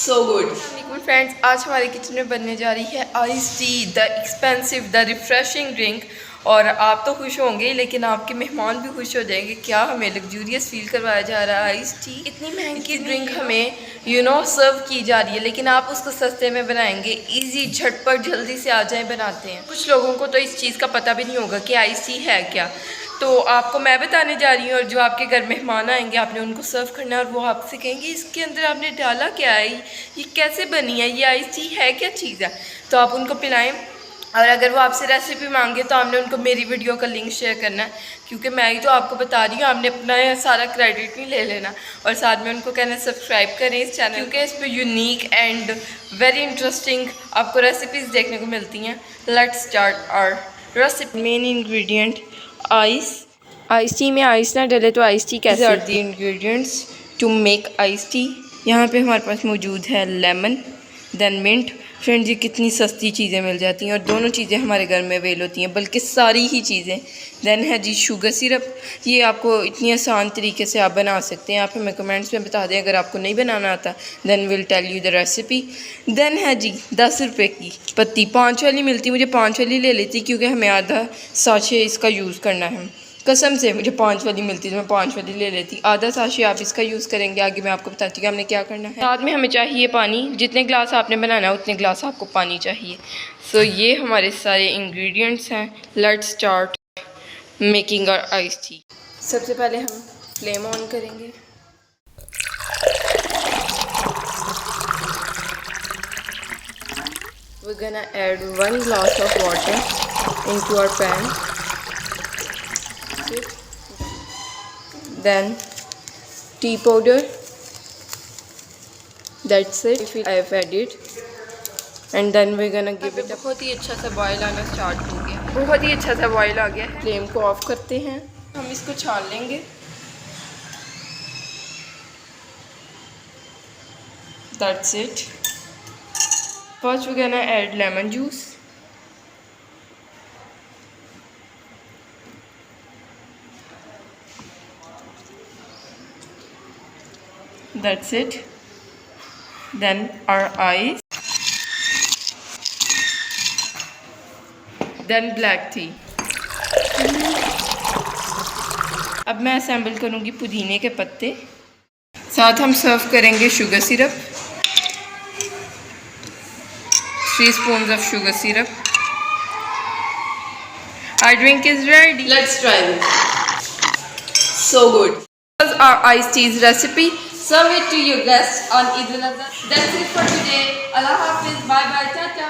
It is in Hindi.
so good। फ्रेंड्स, आज हमारे किचन में बनने जा रही है ice tea, the expensive, the refreshing drink. और आप तो खुश होंगे लेकिन आपके मेहमान भी खुश हो जाएंगे। क्या हमें लग्जूरियस फील करवाया जा रहा है। आइस टी इतनी महंगी ड्रिंक हमें सर्व की जा रही है, लेकिन आप उसको सस्ते में बनाएंगे। इजी, झटपट, जल्दी से आ जाए बनाते हैं। कुछ लोगों को तो इस चीज़ का पता भी नहीं होगा कि आइस टी है क्या। तो आपको मैं बताने जा रही हूँ, और जो आपके घर मेहमान आएंगे आपने उनको सर्व करना है और वो आपसे कहेंगे इसके अंदर आपने डाला क्या है, ये कैसे बनी है, ये आइस टी है क्या चीज़ है। तो आप उनको पिलाएं। और अगर वो आपसे रेसिपी मांगे तो आपने उनको मेरी वीडियो का लिंक शेयर करना है, क्योंकि मैं ही तो आपको बता रही हूँ। आपने अपना सारा क्रेडिट नहीं ले लेना। और साथ में उनको कहना सब्सक्राइब करें इस चैनल, क्योंकि इस पर यूनिक एंड वेरी इंटरेस्टिंग आपको रेसिपीज़ देखने को मिलती हैं। Let's start our recipe. Main ingredient ice tea में आइस ना डले तो आइस टी कैसे। Are the ingredients to make ice tea. यहाँ पे हमारे पास मौजूद है लेमन, देन मिंट। फ्रेंड्स, ये कितनी सस्ती चीज़ें मिल जाती हैं और दोनों चीज़ें हमारे घर में अवेल होती हैं, बल्कि सारी ही चीज़ें। देन है जी शुगर सिरप। ये आपको इतनी आसान तरीके से आप बना सकते हैं। आप हमें कमेंट्स में बता दें अगर आपको नहीं बनाना आता, then will tell you the recipe. Then है जी 10 रुपये की पत्ती, 5 वाली मिलती, मुझे 5 वाली ले लेती क्योंकि हमें आधा साशे इसका यूज़ करना है। कसम से मुझे 5 वाली मिलती तो मैं 5 वाली ले लेती। आधा साशे आप इसका यूज़ करेंगे। आगे मैं आपको बताती हूँ हमने क्या करना है। साथ में हमें चाहिए पानी। जितने ग्लास आपने बनाना है उतने ग्लास आपको पानी चाहिए। सो ये हमारे सारे इंग्रेडिएंट्स हैं। Let's start making our ice tea. सबसे पहले हम फ्लेम ऑन करेंगे। We're gonna add 1 glass of water into our pan. Then tea powder, that's it, I have added, and then we're gonna give it। बहुत ही अच्छा सा बॉयल आना स्टार्ट हो गया, बहुत ही अच्छा सा बॉयल आ गया। फ्लेम को ऑफ करते हैं, हम इसको छान लेंगे। That's it। First we're gonna add lemon juice। That's it। Then our ice, then black tea। अब मैं असेंबल करूँगी पुदीने के पत्ते, साथ हम सर्व करेंगे sugar syrup, 3 spoons of sugar syrup। Our drink is ready। Let's try this। So good। This is our iced teas recipe। Serve it to your guests on Eid al-Adha। That's it for today। Allah Hafiz। Bye bye। Tata।